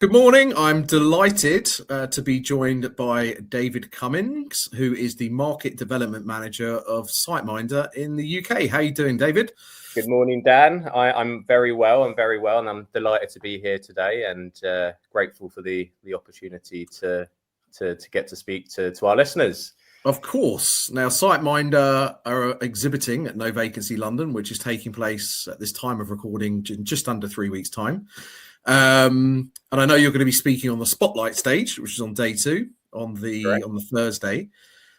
Good morning. I'm delighted to be joined by David Cummins, who is the Market Development Manager of SiteMinder in the UK. How are you doing, David? Good morning, Dan. I'm very well. And I'm delighted to be here today, and grateful for the opportunity to get to speak to our listeners. Of course. Now, SiteMinder are exhibiting at NoVacancy London, which is taking place at this time of recording in just under 3 weeks' time. And I know you're going to be speaking on the Spotlight stage, which is on day 2 on the Thursday.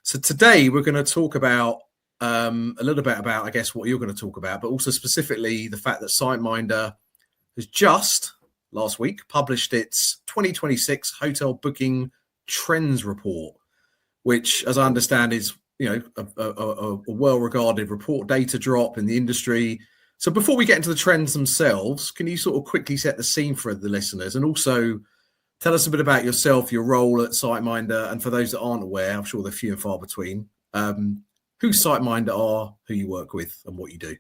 So today we're going to talk about a little bit about, I guess, what you're going to talk about, but also specifically the fact that SiteMinder has just last week published its 2026 hotel booking trends report, which, as I understand, is a well-regarded report, data drop in the industry. So before we get into the trends themselves, can you sort of quickly set the scene for the listeners and also tell us a bit about yourself, your role at SiteMinder, and for those that aren't aware, I'm sure they're few and far between, who SiteMinder are, who you work with, and what you do.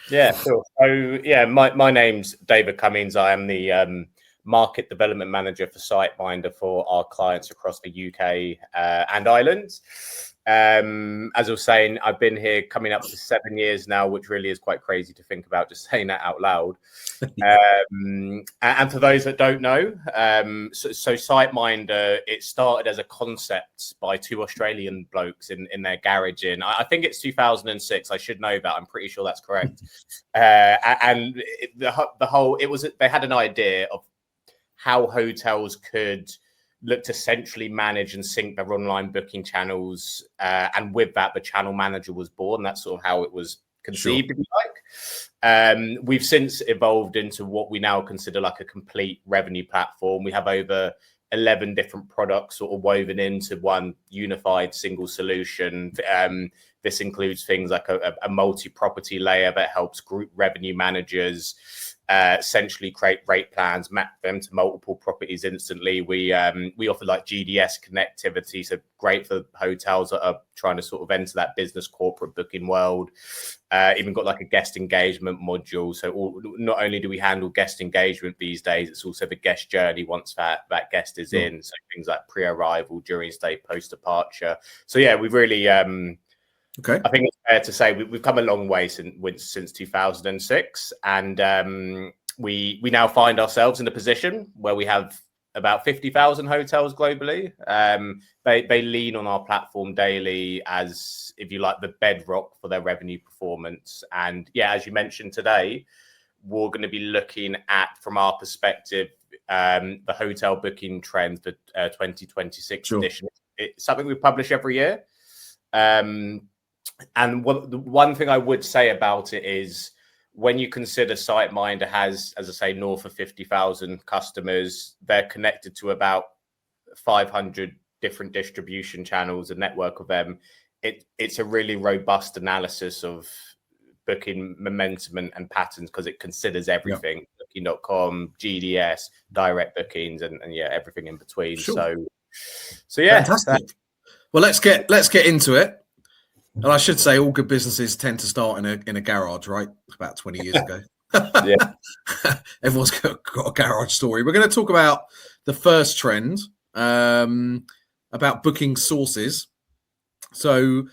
Yeah, sure. So, my name's David Cummins. I am the Market Development Manager for SiteMinder for our clients across the UK and Ireland. As I was saying, I've been here coming up to 7 years now, which really is quite crazy to think about, just saying that out loud. And for those that don't know, so SiteMinder, it started as a concept by 2 Australian blokes in their garage I think it's 2006. I should know that. I'm pretty sure that's correct. And they had an idea of how hotels could look to centrally manage and sync their online booking channels. And with that, the channel manager was born. That's sort of how it was conceived, if you like. We've since evolved into what we now consider like a complete revenue platform. We have over 11 different products sort of woven into one unified single solution. This includes things like a multi-property layer that helps group revenue managers essentially create rate plans, map them to multiple properties instantly. We offer like GDS connectivity, so great for hotels that are trying to sort of enter that business corporate booking world. Even got like a guest engagement module. So not only do we handle guest engagement these days, it's also the guest journey once that guest is in. So things like pre-arrival, during stay, post-departure. So yeah, we've really Okay. I think it's fair to say we've come a long way since 2006, and we now find ourselves in a position where we have about 50,000 hotels globally. They lean on our platform daily as, if you like, the bedrock for their revenue performance. And yeah, as you mentioned today, we're going to be looking at, from our perspective, the hotel booking trends for 2026 edition. It's something we publish every year. And the one thing I would say about it is, when you consider SiteMinder has, as I say, north of 50,000 customers, they're connected to about 500 different distribution channels, a network of them. It's a really robust analysis of booking momentum and patterns, because it considers everything: Booking.com, GDS, direct bookings, and yeah, everything in between. So yeah, fantastic. Well, let's get into it. And I should say, all good businesses tend to start in a garage, right? About 20 years ago. Yeah. Everyone's got a garage story. We're going to talk about the first trend, about booking sources. So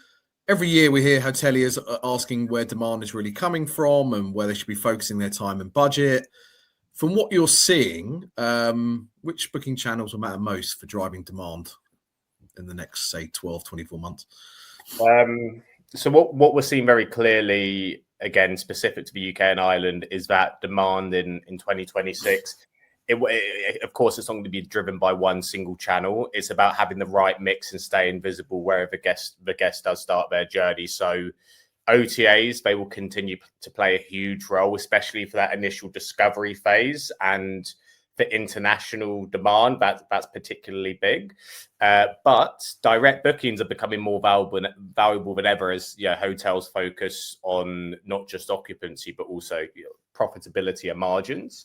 every year we hear hoteliers asking where demand is really coming from and where they should be focusing their time and budget. From what you're seeing, which booking channels will matter most for driving demand in the next, say, 12, 24 months? So what we're seeing very clearly, again, specific to the UK and Ireland, is that demand in 2026, of course, it's not going to be driven by one single channel. It's about having the right mix and staying visible wherever the guest does start their journey. So OTAs, they will continue to play a huge role, especially for that initial discovery phase. And for international demand, that's particularly big. But direct bookings are becoming more valuable than ever, as hotels focus on not just occupancy, but also profitability and margins.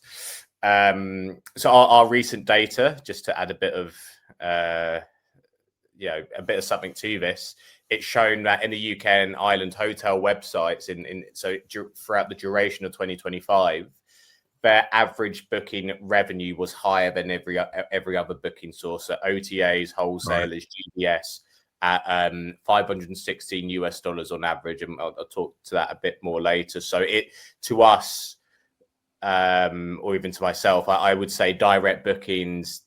So our recent data, just to add a bit of something to this, it's shown that in the UK and Ireland hotel websites, so throughout the duration of 2025, their average booking revenue was higher than every other booking source. So OTAs, wholesalers, GDS at $516 on average, and I'll talk to that a bit more later. So it, to us, or even to myself, I would say direct bookings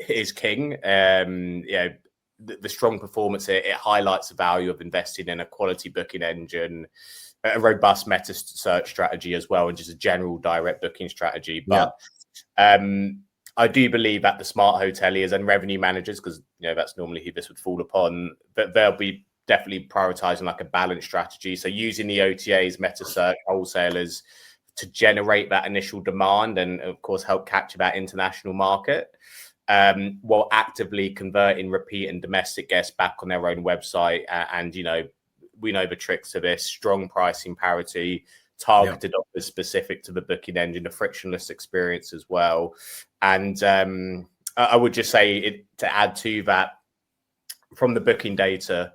is king. The strong performance here, it highlights the value of investing in a quality booking engine, a robust meta search strategy as well, and just a general direct booking strategy. But I do believe that the smart hoteliers and revenue managers, because that's normally who this would fall upon, that they'll be definitely prioritizing like a balanced strategy. So using the OTAs, meta search, wholesalers to generate that initial demand and of course help capture that international market, while actively converting repeat and domestic guests back on their own website. And we know the tricks to this: strong pricing parity, targeted offers specific to the booking engine, a frictionless experience as well. And I would just say, to add to that, from the booking data,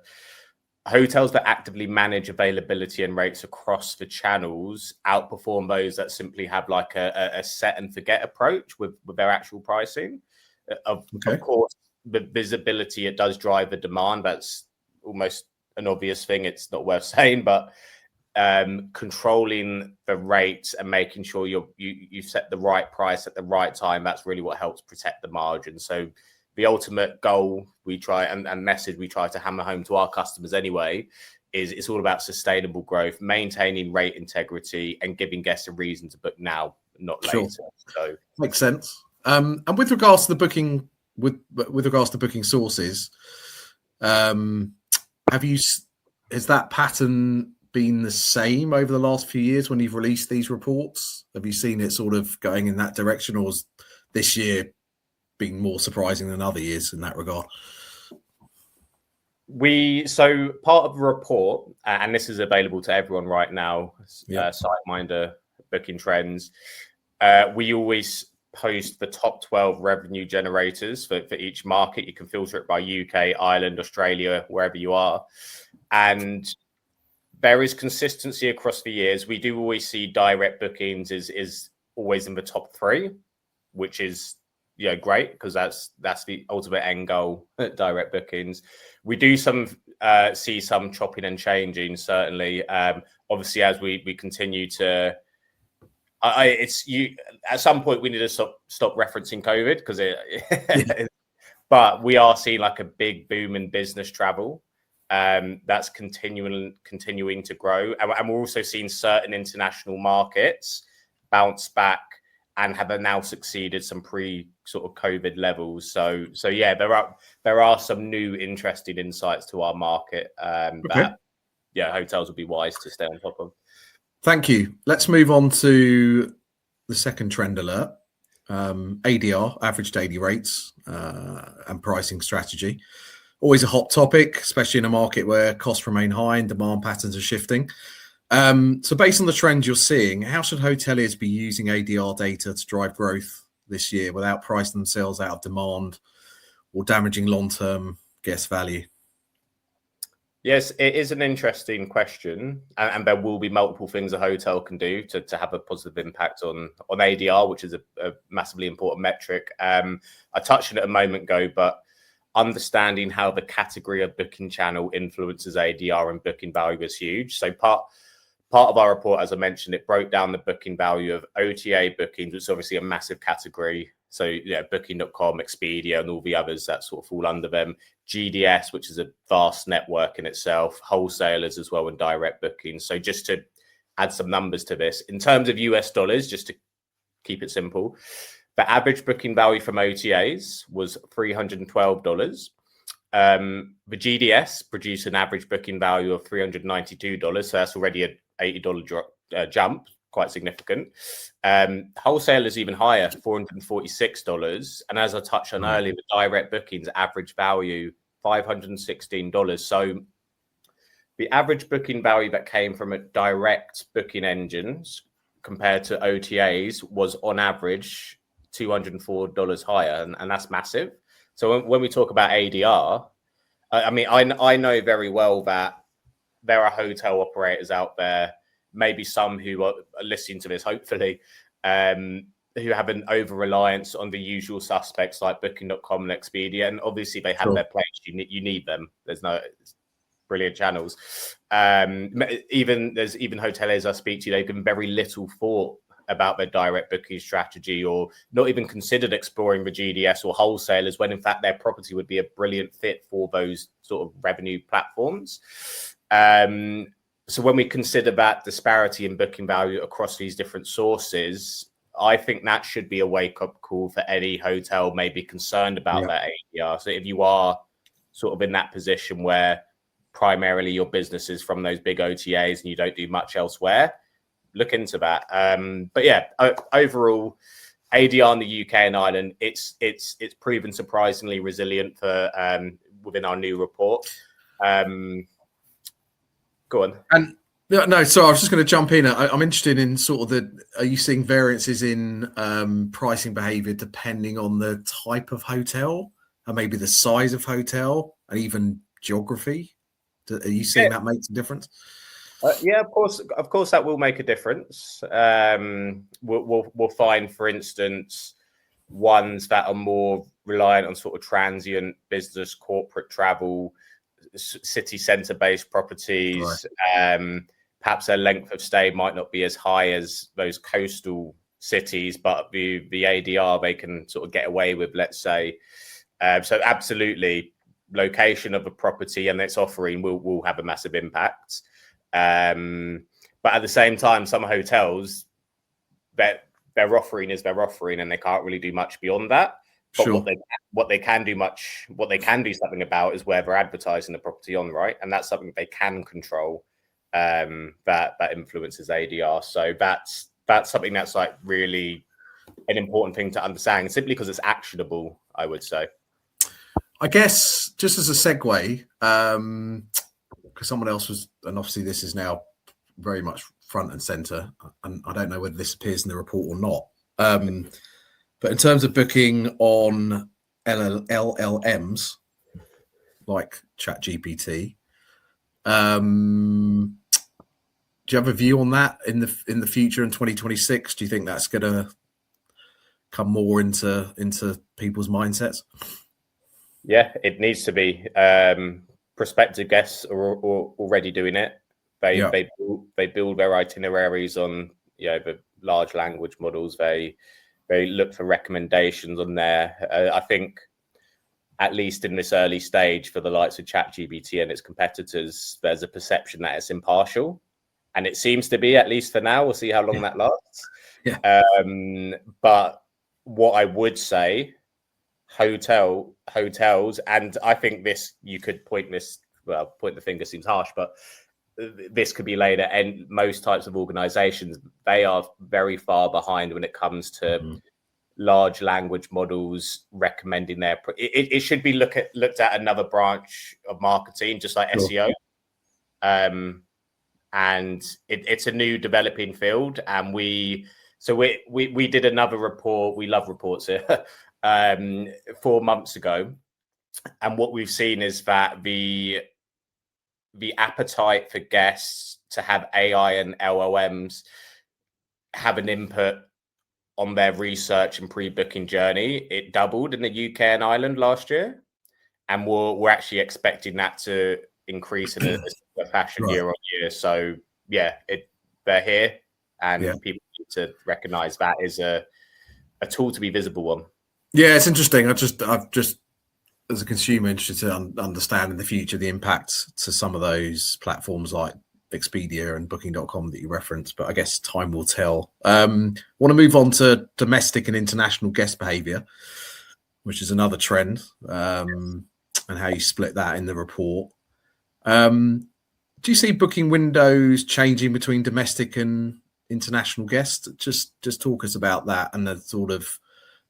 hotels that actively manage availability and rates across the channels outperform those that simply have like a set and forget approach with their actual pricing. Of course, the visibility, it does drive the demand. That's almost an obvious thing. It's not worth saying, but controlling the rates and making sure you set the right price at the right time, that's really what helps protect the margin. So the ultimate goal we try and message we try to hammer home to our customers anyway is it's all about sustainable growth, maintaining rate integrity, and giving guests a reason to book now, not later. So makes sense. And with regards to the booking, with regards to booking sources, has that pattern been the same over the last few years when you've released these reports? Have you seen it sort of going in that direction, or is this year being more surprising than other years in that regard? So part of the report, and this is available to everyone right now, SiteMinder booking trends, we always post the top 12 revenue generators for each market. You can filter it by UK, Ireland, Australia, wherever you are. And there is consistency across the years. We do always see direct bookings is always in the top 3, which is great, because that's the ultimate end goal at direct bookings. We do see some chopping and changing, certainly. Obviously, as we continue to, at some point we need to stop referencing COVID, because but we are seeing like a big boom in business travel. That's continuing to grow, and we're also seeing certain international markets bounce back and have now succeeded some sort of COVID levels. So yeah, there are some new interesting insights to our market that hotels will be wise to stay on top of. Thank you. Let's move on to the second trend alert. ADR, average daily rates, and pricing strategy. Always a hot topic, especially in a market where costs remain high and demand patterns are shifting. So based on the trends you're seeing, how should hoteliers be using ADR data to drive growth this year without pricing themselves out of demand or damaging long-term guest value? Yes, it is an interesting question, and there will be multiple things a hotel can do to have a positive impact on ADR, which is a massively important metric. I touched on it a moment ago, but understanding how the category of booking channel influences ADR and booking value is huge. So part of our report, as I mentioned, it broke down the booking value of OTA bookings, which is obviously a massive category. So Booking.com, Expedia, and all the others that sort of fall under them. GDS, which is a vast network in itself, wholesalers as well, and direct bookings. So just to add some numbers to this, in terms of US dollars, just to keep it simple, the average booking value from OTAs was $312. The GDS produced an average booking value of $392. So that's already an $80 jump, quite significant. Wholesalers even higher, $446. And as I touched on earlier, the direct bookings average value $516. So the average booking value that came from a direct booking engines compared to OTAs was on average $204 higher, and that's massive. So when we talk about ADR, I mean, I know very well that there are hotel operators out there, maybe some who are listening to this, hopefully, who have an over reliance on the usual suspects like Booking.com and Expedia, and obviously they have their place. You need them. There's no brilliant channels. There's even hoteliers I speak to, they've given very little thought about their direct booking strategy, or not even considered exploring the GDS or wholesalers, when in fact their property would be a brilliant fit for those sort of revenue platforms. So when we consider that disparity in booking value across these different sources, I think that should be a wake-up call for any hotel maybe concerned about their ADR. So if you are sort of in that position where primarily your business is from those big OTAs and you don't do much elsewhere, look into that. But yeah, overall, ADR in the UK and Ireland, it's proven surprisingly resilient for within our new report. Go on. And no, sorry, I was just going to jump in. I'm interested in sort of are you seeing variances in pricing behavior depending on the type of hotel and maybe the size of hotel and even geography? Are you seeing that makes a difference? Yeah, of course, that will make a difference. We'll find, for instance, ones that are more reliant on sort of transient business, corporate travel, city centre based properties. Right. Perhaps their length of stay might not be as high as those coastal cities, but the ADR they can sort of get away with, let's say. So absolutely, location of a property and its offering will have a massive impact. But at the same time, some hotels, their offering is their offering, and they can't really do much beyond that. But sure. what they can do something about is where they're advertising the property on, right? And that's something they can control. That influences ADR. So that's something that's like really an important thing to understand, simply because it's actionable, I would say. I guess just as a segue, because someone else was, and obviously this is now very much front and center, and I don't know whether this appears in the report or not. But in terms of booking on LLMs like ChatGPT, do you have a view on that in the future in 2026? Do you think that's going to come more into people's mindsets? Yeah, it needs to be. Prospective guests are already doing it. They build their itineraries on the large language models. They look for recommendations on there. I think, at least in this early stage, for the likes of ChatGPT and its competitors, there's a perception that it's impartial, and it seems to be, at least for now. We'll see how long that lasts. Yeah. But what I would say, hotels, and I think this, you could point the finger seems harsh, but this could be laid at most types of organizations. They are very far behind when it comes to large language models recommending it should be looked at another branch of marketing, just like SEO. And it's a new developing field, and we did another report. We love reports here. 4 months ago, and what we've seen is that the appetite for guests to have AI and LLMs have an input on their research and pre-booking journey. It doubled in the UK and Ireland last year, and we're actually expecting that to increase in a fashion year on year. So yeah, they're here, and people need to recognize that is a tool to be visible on. Yeah, it's interesting. I've just as a consumer interested to understand in the future the impact to some of those platforms like Expedia and Booking.com that you referenced, but I guess time will tell. Want to move on to domestic and international guest behavior, which is another trend, and how you split that in the report. Do you see booking windows changing between domestic and international guests? Just talk us about that and the sort of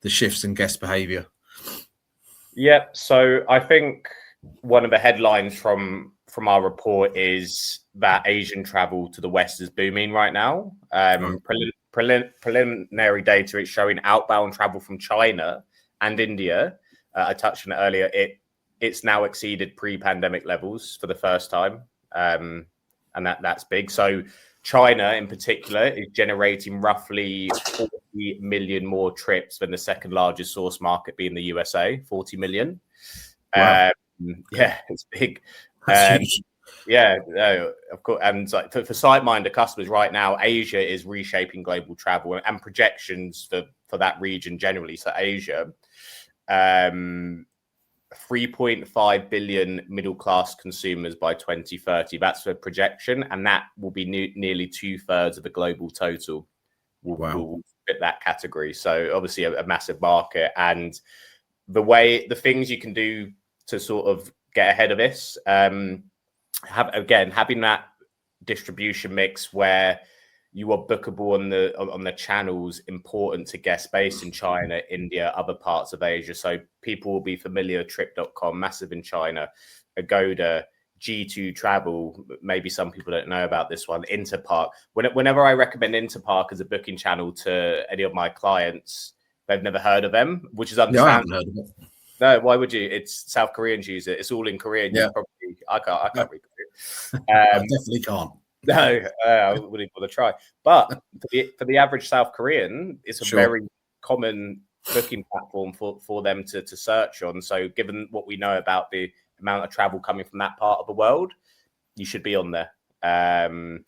the shifts in guest behavior. Yeah, so I think one of the headlines from our report is that Asian travel to the West is booming right now. Preliminary data is showing outbound travel from China and India. I touched on it earlier. It's now exceeded pre-pandemic levels for the first time, and that's big. So China in particular is generating roughly 40 million more trips than the second largest source market being the USA, 40 million. Wow. Yeah, it's big. That's huge. Yeah, no, of course. And like for SiteMinder customers right now, Asia is reshaping global travel and projections for that region generally. So Asia, 3.5 billion middle class consumers by 2030. That's a projection, and that will be nearly 2/3 of the global total will fit that category. So obviously a massive market, and the things you can do to sort of get ahead of this, having that distribution mix where you are bookable on the channels important to guests based in China, India, other parts of Asia. So people will be familiar. Trip.com, massive in China. Agoda, G2 Travel. Maybe some people don't know about this one. Interpark. Whenever I recommend Interpark as a booking channel to any of my clients, they've never heard of them, which is understandable. No, I haven't heard of it. No, why would you? It's South Koreans use it. It's all in Korean. Yeah. I can't read Korean. I definitely can't. No, I wouldn't even bother try. But for the average South Korean, it's a very common booking platform for them to search on. So given what we know about the amount of travel coming from that part of the world, you should be on there. And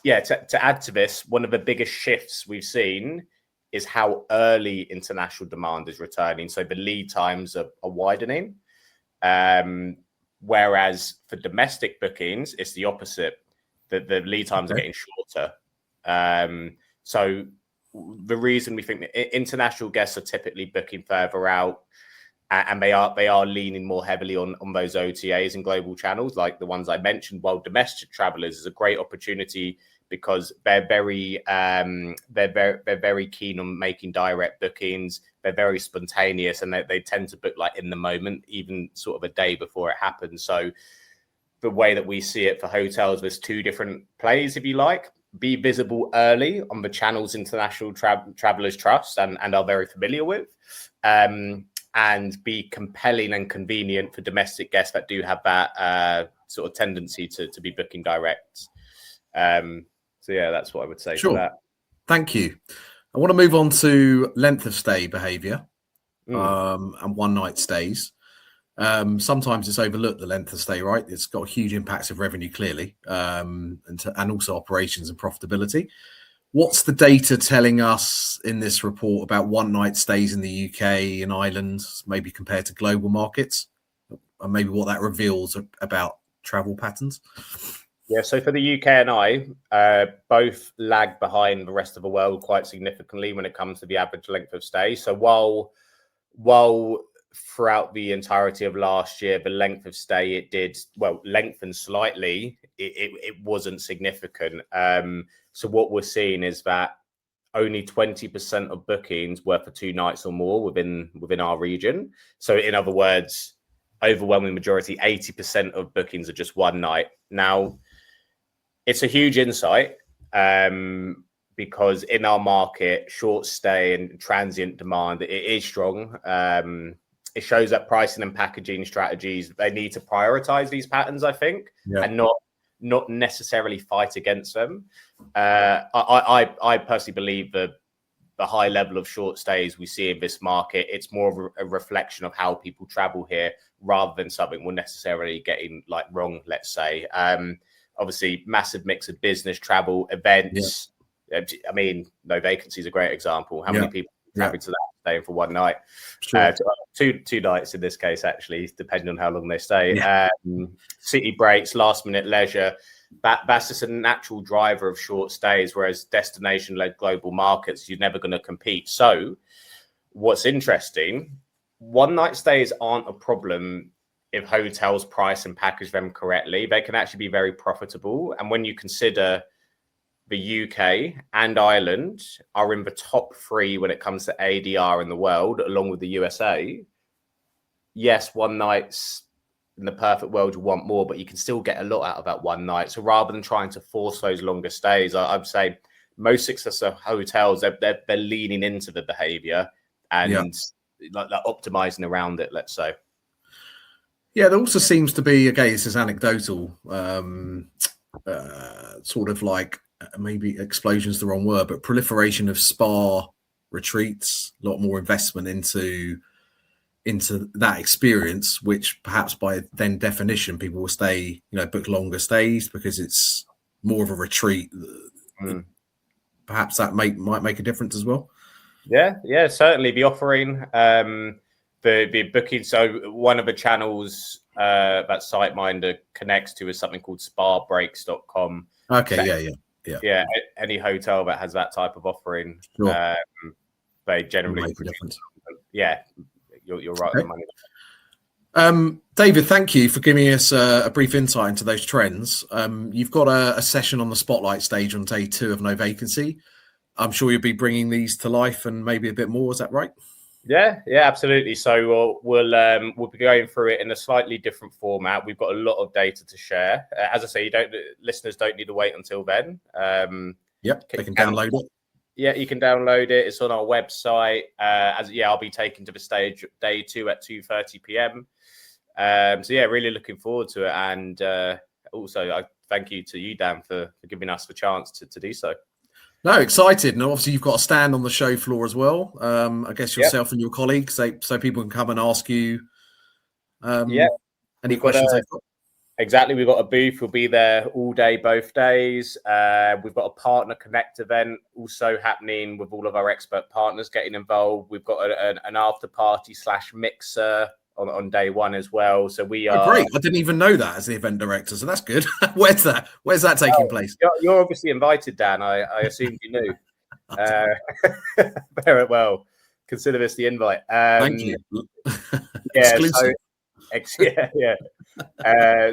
yeah, to add to this, one of the biggest shifts we've seen is how early international demand is returning. So the lead times are widening. Whereas for domestic bookings, it's the opposite. The lead times are getting shorter. So the reason we think that international guests are typically booking further out, and they are leaning more heavily on those OTAs and global channels like the ones I mentioned, while domestic travelers is a great opportunity because they're very keen on making direct bookings. They're very spontaneous, and they tend to book like in the moment, even sort of a day before it happens. So the way that we see it for hotels, there's two different plays, if you like. Be visible early on the channels international travelers trust and are very familiar with, and be compelling and convenient for domestic guests that do have that sort of tendency to be booking direct. So yeah, that's what I would say to that. Thank you. I want to move on to length of stay behaviour and one night stays. Sometimes it's overlooked, the length of stay, right? It's got huge impacts of revenue, clearly, and also operations and profitability. What's the data telling us in this report about one night stays in the UK and Ireland, maybe compared to global markets, and maybe what that reveals about travel patterns? Yeah, so for the UK and I, both lag behind the rest of the world quite significantly when it comes to the average length of stay. So while throughout the entirety of last year, the length of stay, it did, well, lengthen slightly, it wasn't significant. So what we're seeing is that only 20% of bookings were for 2 nights or more within our region. So in other words, overwhelming majority, 80% of bookings are just 1 night. Now, it's a huge insight because in our market, short stay and transient demand, it is strong. It shows that pricing and packaging strategies, they need to prioritize these patterns, I think, and not necessarily fight against them. I personally believe that the high level of short stays we see in this market, it's more of a reflection of how people travel here rather than something we're necessarily getting like wrong, let's say. Obviously, massive mix of business, travel, events. Yeah. I mean, NoVacancy is a great example. How many people travel to that staying for 1 night? Sure. Two nights in this case, actually, depending on how long they stay. Yeah. City breaks, last minute leisure. That's just a natural driver of short stays, whereas destination-led global markets, you're never going to compete. So what's interesting, 1 night stays aren't a problem if hotels price and package them correctly. They can actually be very profitable. And when you consider the UK and Ireland are in the top 3 when it comes to ADR in the world, along with the USA, yes, 1 night's in the perfect world, you want more, but you can still get a lot out of that 1 night. So rather than trying to force those longer stays, I'd say most successful hotels, they're leaning into the behavior and like optimizing around it, let's say. Yeah, there also seems to be, okay, this is anecdotal, sort of like maybe explosion's the wrong word, but proliferation of spa retreats, a lot more investment into that experience, which perhaps by then definition people will stay, book longer stays because it's more of a retreat. Perhaps that might make a difference as well. Yeah, certainly. The offering, the booking. So one of the channels that SiteMinder connects to is something called spabreaks.com. Okay, so, yeah. Any hotel that has that type of offering, sure. They generally make a difference. Yeah, you're right. Okay. On the money. David, thank you for giving us a brief insight into those trends. You've got a session on the spotlight stage on day 2 of No Vacancy. I'm sure you'll be bringing these to life and maybe a bit more. Is that right? Yeah, absolutely. So we'll be going through it in a slightly different format. We've got a lot of data to share. As I say, listeners don't need to wait until then. Yep, they can download it. Yeah, you can download it. It's on our website. I'll be taken to the stage day 2 at 2:30 p.m. So yeah, really looking forward to it. And also, I thank you to you, Dan, for giving us the chance to do so. No, excited. And obviously you've got a stand on the show floor as well. I guess yourself and your colleagues, so people can come and ask you any questions they've got. Exactly. We've got a booth. We'll be there all day, both days. We've got a partner connect event also happening with all of our expert partners getting involved. We've got an after party / mixer on day 1 as well. So we are great. I didn't even know that as the event director. So that's good. Where's that taking place? You're obviously invited, Dan. I assumed you knew. Very well. Consider this the invite. Thank you. Exclusive.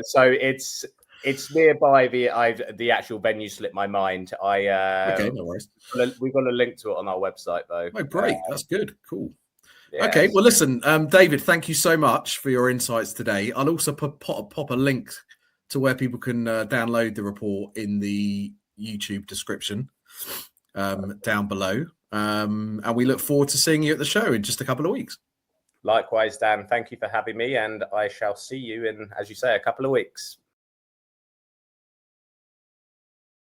So it's nearby. The actual venue slipped my mind. Okay, no worries. We've got a link to it on our website though. Oh, great. That's good. Cool. Yeah. Okay, well, listen, David, thank you so much for your insights today. I'll also pop a link to where people can download the report in the YouTube description down below. And we look forward to seeing you at the show in just a couple of weeks. Likewise, Dan, thank you for having me, and I shall see you in, as you say, a couple of weeks.